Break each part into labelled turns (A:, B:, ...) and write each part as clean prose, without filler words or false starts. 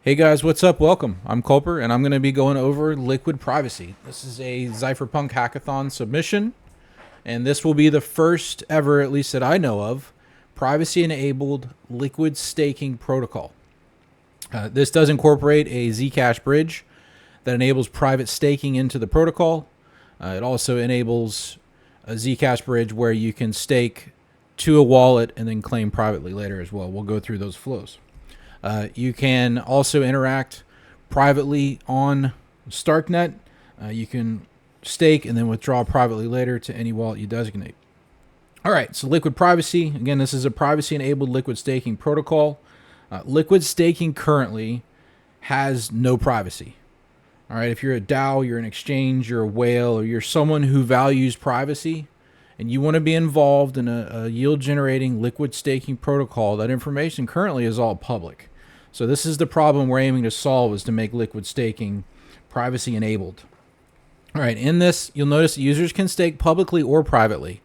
A: Hey guys, what's up? Welcome. I'm Culper, and I'm going to be going over Liquid Privacy. This is a Cypherpunk Hackathon submission, and this will be the first ever, at least that I know of, privacy-enabled liquid staking protocol. This does incorporate a Zcash bridge that enables private staking into the protocol. It also enables a Zcash bridge where you can stake to a wallet and then claim privately later as well. We'll go through those flows. You can also interact privately on Starknet. You can stake and then withdraw privately later to any wallet you designate. All right, so Liquid Privacy. Again, this is a privacy-enabled liquid staking protocol. Liquid staking currently has no privacy. All right, if you're a DAO, you're an exchange, you're a whale, or you're someone who values privacy, and you want to be involved in a yield-generating liquid staking protocol, that information currently is all public. So this is the problem we're aiming to solve, is to make liquid staking privacy-enabled. All right, in this, you'll notice that users can stake publicly or privately.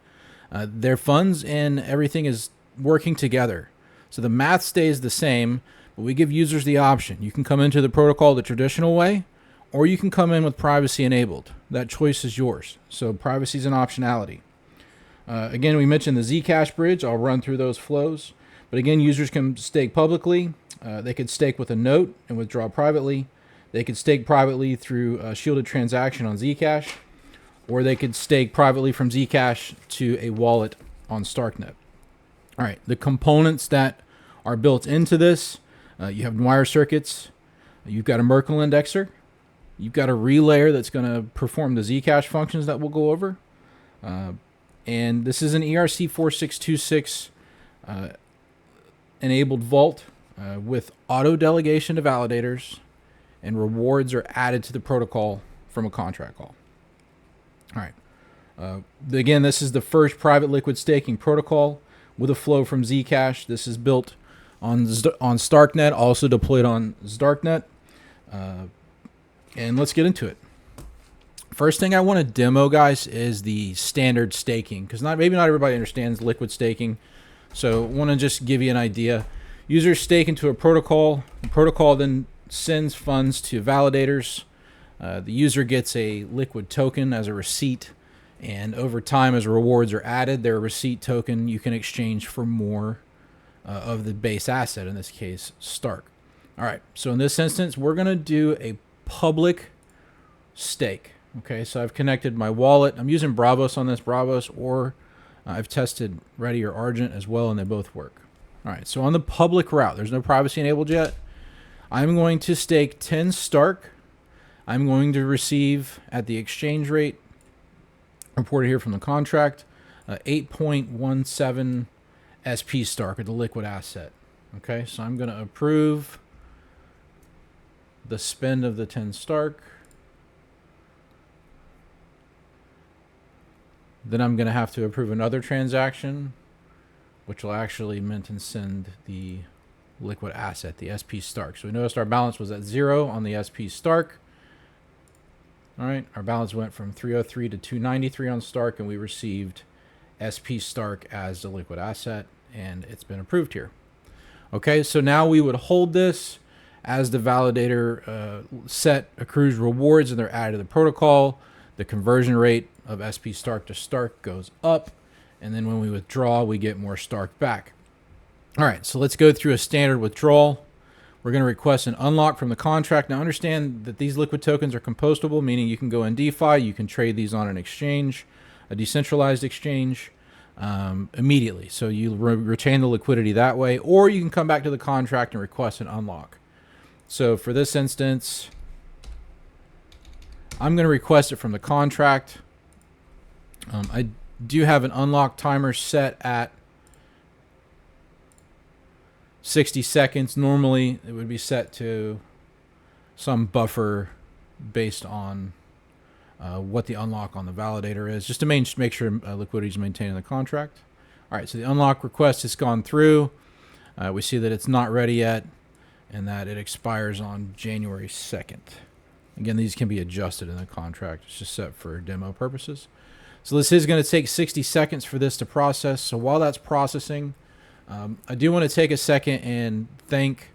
A: Their funds and everything is working together. So the math stays the same, but we give users the option. You can come into the protocol the traditional way, or you can come in with privacy-enabled. That choice is yours. So privacy is an optionality. Again, we mentioned the Zcash bridge. I'll run through those flows. But again, users can stake publicly. They could stake with a note and withdraw privately. They could stake privately through a shielded transaction on Zcash, or they could stake privately from Zcash to a wallet on Starknet. All right, the components that are built into this, you have wire circuits, you've got a Merkle indexer, you've got a relayer that's going to perform the Zcash functions that we'll go over. And this is an ERC4626 enabled vault with auto delegation to validators, and rewards are added to the protocol from a contract call. All right. Again, this is the first private liquid staking protocol with a flow from Zcash. This is built on Starknet, also deployed on Starknet. And let's get into it. First thing I want to demo, guys, is the standard staking, because maybe not everybody understands liquid staking. So I want to just give you an idea. Users stake into a protocol. The protocol then sends funds to validators. The user gets a liquid token as a receipt, and over time, as rewards are added, their receipt token you can exchange for more of the base asset, in this case, Stark. All right, so in this instance, we're going to do a public stake. Okay, so I've connected my wallet. I'm using Bravos on this, Bravos, or I've tested Ready or Argent as well, and they both work. All right, so on the public route, there's no privacy enabled yet. I'm going to stake 10 Stark. I'm going to receive at the exchange rate reported here from the contract 8.17 SP Stark, or the liquid asset. Okay, so I'm going to approve the spend of the 10 Stark. Then I'm going to have to approve another transaction, which will actually mint and send the liquid asset, the SP Stark. So we noticed our balance was at 0 on the SP Stark. All right, our balance went from 303 to 293 on Stark, and we received SP Stark as the liquid asset, and it's been approved here. Okay, so now we would hold this as the validator set accrues rewards, and they're added to the protocol. The conversion rate of SP Stark to Stark goes up, and then when we withdraw, we get more Stark back. All right, so let's go through a standard withdrawal. We're going to request an unlock from the contract. Now understand that these liquid tokens are compostable, meaning you can go in DeFi, you can trade these on an exchange, a decentralized exchange, immediately. So you retain the liquidity that way, or you can come back to the contract and request an unlock. So for this instance, I'm going to request it from the contract. I do have an unlock timer set at 60 seconds. Normally, it would be set to some buffer based on what the unlock on the validator is, just to make sure liquidity is maintained in the contract. All right, so the unlock request has gone through. We see that it's not ready yet, and that it expires on January 2nd. Again, these can be adjusted in the contract. It's just set for demo purposes. So this is going to take 60 seconds for this to process. So while that's processing, I do want to take a second and thank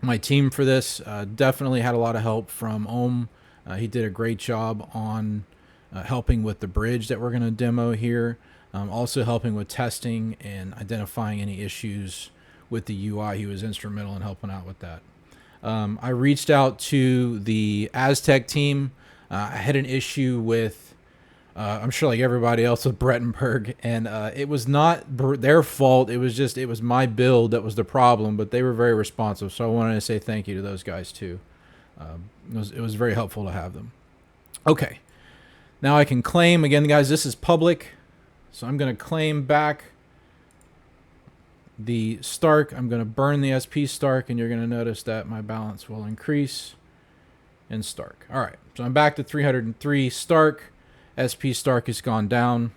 A: My team for this definitely had a lot of help from Ohm. He did a great job on helping with the bridge that we're going to demo here, also helping with testing and identifying any issues with the UI. He was instrumental in helping out with that. I reached out to the Aztec team. I had an issue with, I'm sure like everybody else, with Brettenberg, and it was not their fault. It was my build that was the problem, but they were very responsive. So I wanted to say thank you to those guys too. It was very helpful to have them. Okay, now I can claim again, guys. This is public, so I'm going to claim back the Stark. I'm going to burn the SP Stark, and you're going to notice that my balance will increase in Stark. All right, so I'm back to 303 Stark. SP Stark has gone down,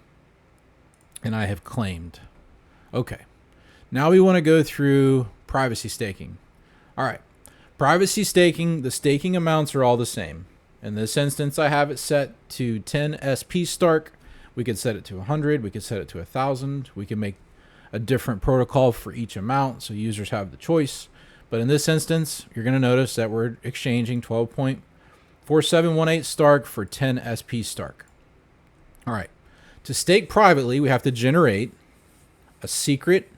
A: and I have claimed. Okay, now we want to go through privacy staking. All right, privacy staking, the staking amounts are all the same. In this instance, I have it set to 10 SP Stark. We could set it to 100. We could set it to 1,000. We can make a different protocol for each amount, so users have the choice. But in this instance, you're going to notice that we're exchanging 12.4718 Stark for 10 SP Stark. All right. To stake privately, we have to generate a secret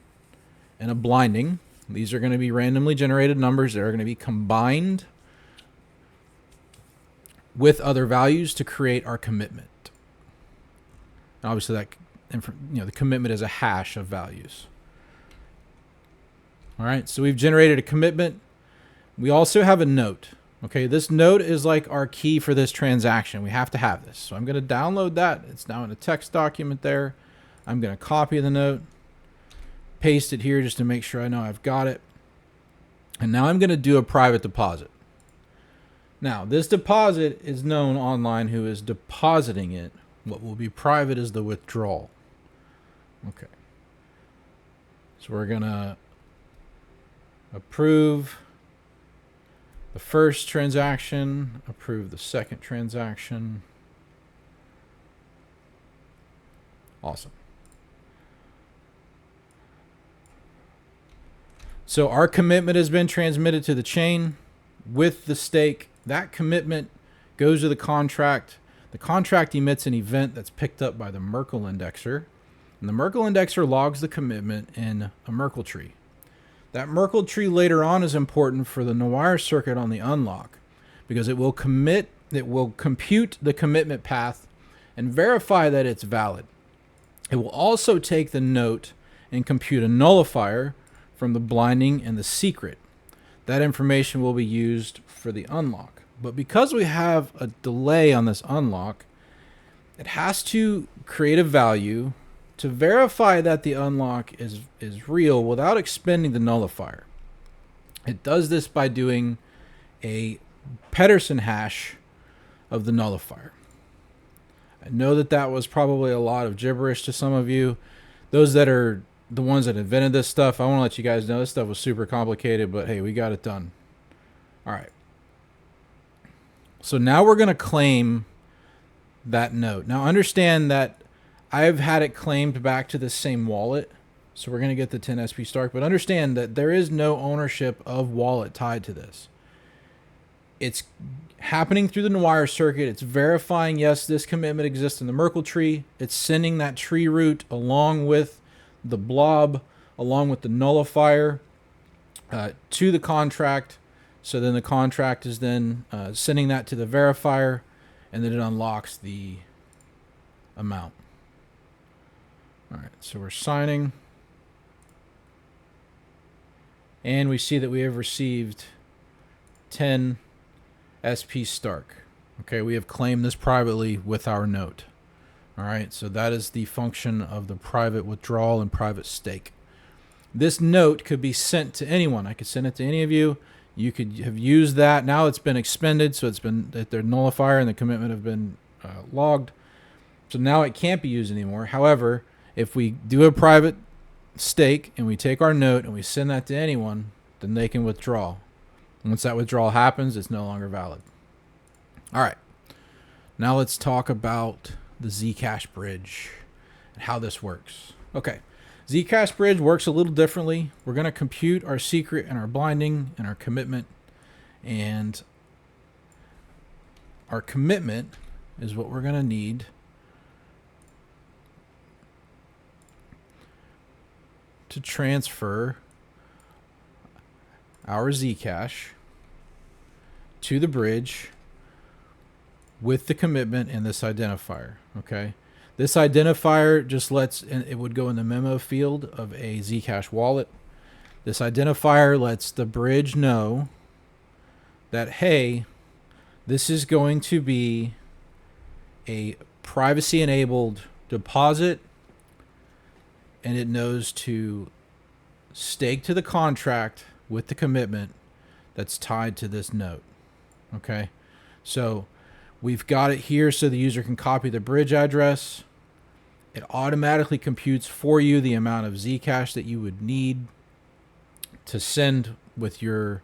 A: and a blinding. These are going to be randomly generated numbers that are going to be combined with other values to create our commitment. Obviously, that the commitment is a hash of values. All right, so we've generated a commitment. We also have a note. Okay, this note is like our key for this transaction. We have to have this. So I'm going to download that. It's now in a text document there. I'm going to copy the note, paste it here just to make sure I know I've got it. And now I'm going to do a private deposit. Now, this deposit is known online who is depositing it. What will be private is the withdrawal. Okay. So we're going to approve the first transaction, approve the second transaction. Awesome. So our commitment has been transmitted to the chain with the stake. That commitment goes to the contract. The contract emits an event that's picked up by the Merkle indexer. And the Merkle indexer logs the commitment in a Merkle tree. That Merkle tree later on is important for the Noire circuit on the unlock because it will compute the commitment path and verify that it's valid. It will also take the note and compute a nullifier from the blinding and the secret. That information will be used for the unlock. But because we have a delay on this unlock, it has to create a value to verify that the unlock is real without expending the nullifier. It does this by doing a Pedersen hash of the nullifier. I know that was probably a lot of gibberish to some of you. Those that are the ones that invented this stuff, I want to let you guys know this stuff was super complicated, but hey, we got it done. All right. So now we're going to claim that note. Now understand that I've had it claimed back to the same wallet. So we're going to get the 10 SP Stark, but understand that there is no ownership of wallet tied to this. It's happening through the Noire circuit. It's verifying, yes, this commitment exists in the Merkle tree. It's sending that tree root along with the blob, along with the nullifier to the contract. So then the contract is then sending that to the verifier, and then it unlocks the amount. All right, so we're signing. And we see that we have received 10 SP Stark. Okay, we have claimed this privately with our note. All right, so that is the function of the private withdrawal and private stake. This note could be sent to anyone. I could send it to any of you. You could have used that. Now it's been expended, so it's been that their nullifier and the commitment have been logged. So now it can't be used anymore. However, if we do a private stake and we take our note and we send that to anyone, then they can withdraw. Once that withdrawal happens, it's no longer valid. All right. Now let's talk about the Zcash bridge and how this works. Okay. Zcash Bridge works a little differently. We're going to compute our secret and our blinding and our commitment. And our commitment is what we're going to need to transfer our Zcash to the bridge with the commitment and this identifier. Okay. This identifier just lets, and it would go in the memo field of a Zcash wallet. This identifier lets the bridge know that, hey, this is going to be a privacy enabled deposit, and it knows to stake to the contract with the commitment that's tied to this note. Okay. So we've got it here so the user can copy the bridge address. It automatically computes for you the amount of Zcash that you would need to send with your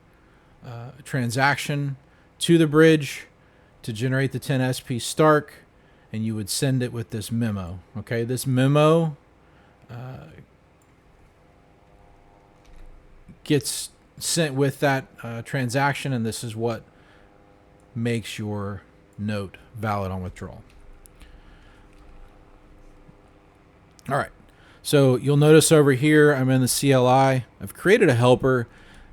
A: transaction to the bridge to generate the 10 SP Stark, and you would send it with this memo. Okay, this memo gets sent with that transaction, and this is what makes your note valid on withdrawal. All right, so you'll notice over here I'm in the CLI. I've created a helper.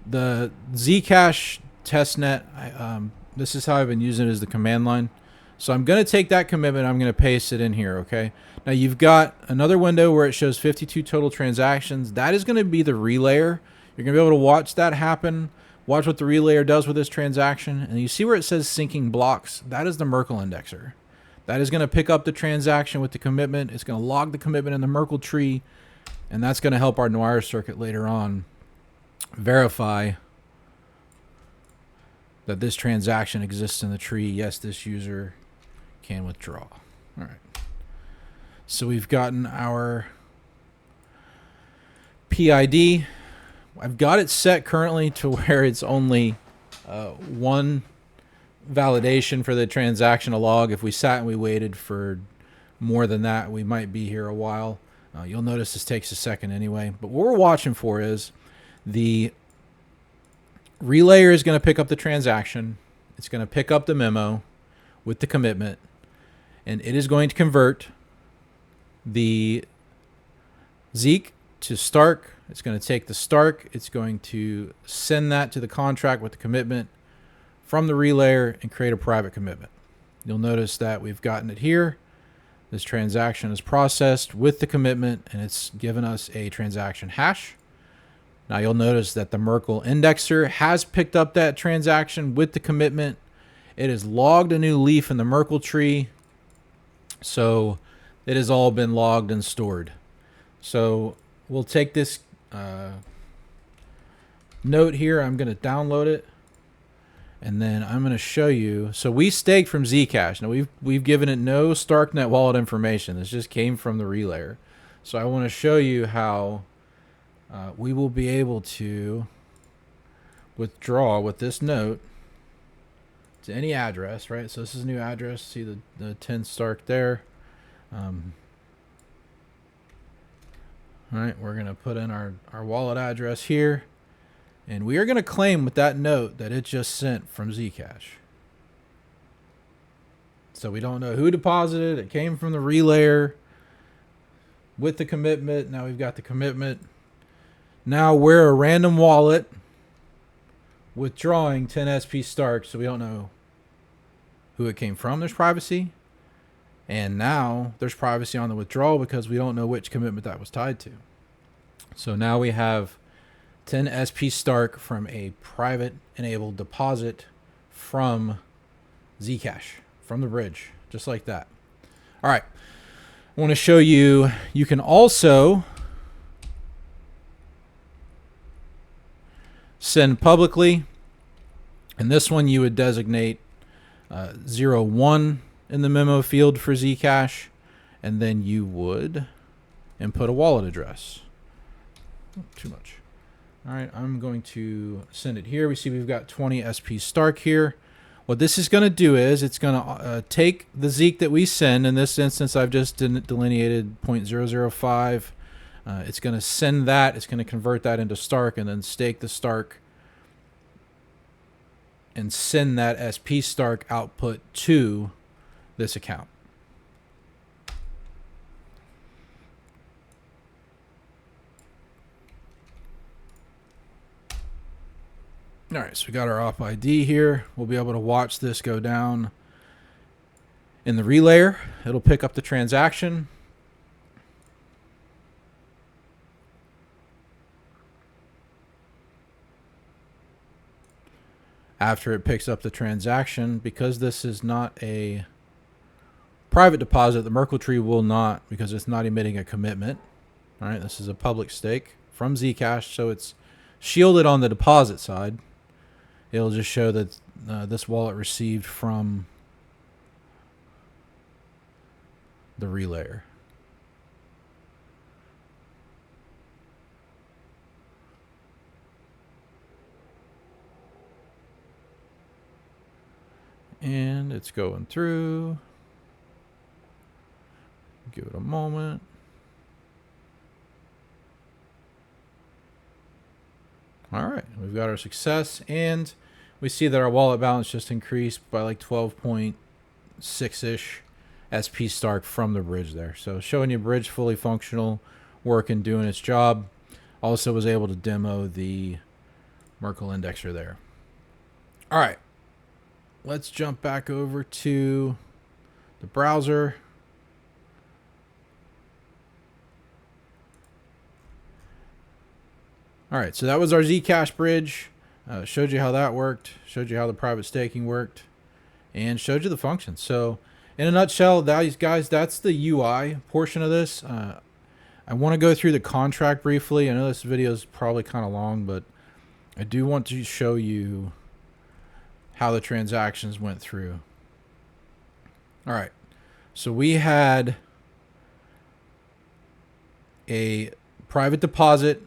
A: The Zcash testnet, this is how I've been using it as the command line. So I'm going to take that commitment, I'm going to paste it in here, okay? Now you've got another window where it shows 52 total transactions. That is going to be the relayer. You're going to be able to watch that happen, watch what the relayer does with this transaction, and you see where it says syncing blocks. That is the Merkle indexer. That is going to pick up the transaction with the commitment. It's going to log the commitment in the Merkle tree, and that's going to help our Noir circuit later on verify that this transaction exists in the tree. Yes, this user can withdraw. All right. So we've gotten our PID. I've got it set currently to where it's only one validation for the transaction to log. If we sat and we waited for more than that, we might be here a while. You'll notice this takes a second anyway. But what we're watching for is the relayer is going to pick up the transaction. It's going to pick up the memo with the commitment, and it is going to convert the Zeke to Stark. It's going to take the Stark. It's going to send that to the contract with the commitment from the relayer and create a private commitment. You'll notice that we've gotten it here. This transaction is processed with the commitment, and it's given us a transaction hash. Now you'll notice that the Merkle indexer has picked up that transaction with the commitment. It has logged a new leaf in the Merkle tree. So it has all been logged and stored. So we'll take this note here. I'm going to download it. And then I'm going to show you. So we staked from Zcash. Now we've given it no StarkNet wallet information. This just came from the relayer. So I want to show you how we will be able to withdraw with this note to any address, right? So this is a new address. See the 10 Stark there. All right, we're going to put in our wallet address here. And we are going to claim with that note that it just sent from Zcash. So we don't know who deposited. It came from the relayer with the commitment. Now we've got the commitment. Now we're a random wallet withdrawing 10 SP Stark, so we don't know who it came from. There's privacy. And now there's privacy on the withdrawal because we don't know which commitment that was tied to. So now we have 10 SP Stark from a private enabled deposit from Zcash, from the bridge, just like that. All right. I want to show you, you can also send publicly. And this one you would designate 01 in the memo field for Zcash, and then you would input a wallet address. Too much. All right, I'm going to send it here. We see we've got 20 SP Stark here. What this is going to do is it's going to take the Zeke that we send. In this instance, I've just delineated 0.005 It's going to send that. It's going to convert that into Stark and then stake the Stark and send that SP Stark output to this account. All right, so we got our op ID here. We'll be able to watch this go down in the relayer. It'll pick up the transaction. After it picks up the transaction, because this is not a private deposit, the Merkle tree will not, because it's not emitting a commitment. All right, this is a public stake from Zcash, so it's shielded on the deposit side. It'll just show that this wallet received from the relayer. And it's going through. Give it a moment. All right, we've got our success, and we see that our wallet balance just increased by like 12.6-ish SP Stark from the bridge there. So showing you bridge fully functional, working, doing its job. Also was able to demo the Merkle indexer there. All right, let's jump back over to the browser. All right, so that was our Zcash bridge. Showed you how that worked, showed you how the private staking worked, and showed you the functions. So in a nutshell, guys, that's the UI portion of this. I want to go through the contract briefly. I know this video is probably kind of long, but I do want to show you how the transactions went through. All right, so we had a private deposit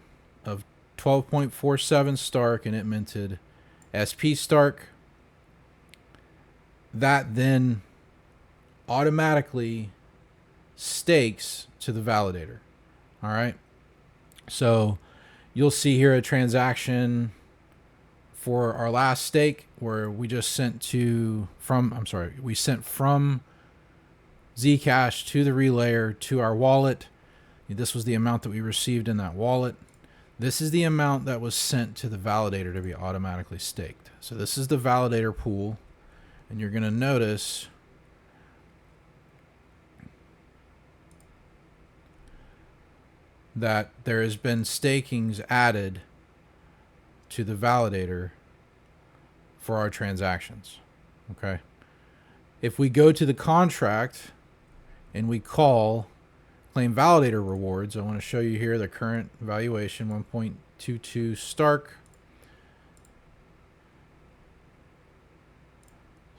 A: of 12.47 Stark, and it minted SP Stark. That then automatically stakes to the validator. All right, so you'll see here a transaction for our last stake where we just sent we sent from Zcash to the relayer to our wallet. This was the amount that we received in that wallet. This is the amount that was sent to the validator to be automatically staked. So this is the validator pool, and you're going to notice that there has been stakings added to the validator for our transactions. Okay. If we go to the contract and we call claim validator rewards, I want to show you here the current valuation, 1.22 Stark.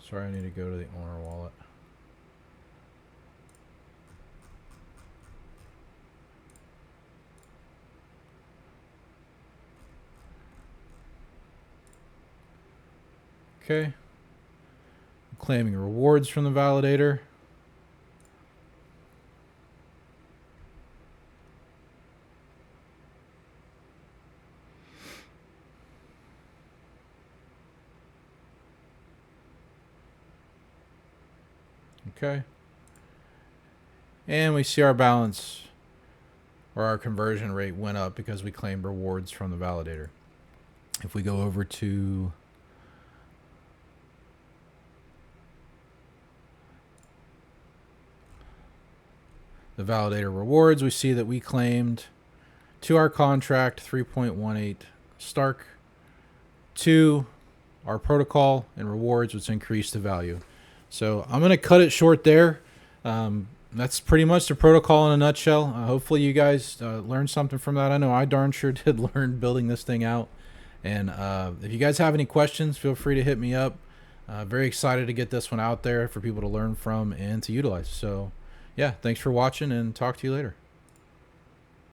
A: Sorry, I need to go to the owner wallet. Okay. Claiming rewards from the validator. Okay. And we see our balance, or our conversion rate, went up because we claimed rewards from the validator. If we go over to the validator rewards, we see that we claimed to our contract 3.18 Stark to our protocol and rewards, which increased the value. So I'm going to cut it short there. That's pretty much the protocol in a nutshell. Hopefully you guys learned something from that. I know I darn sure did learn building this thing out. And if you guys have any questions, feel free to hit me up. Very excited to get this one out there for people to learn from and to utilize. So yeah, thanks for watching, and talk to you later.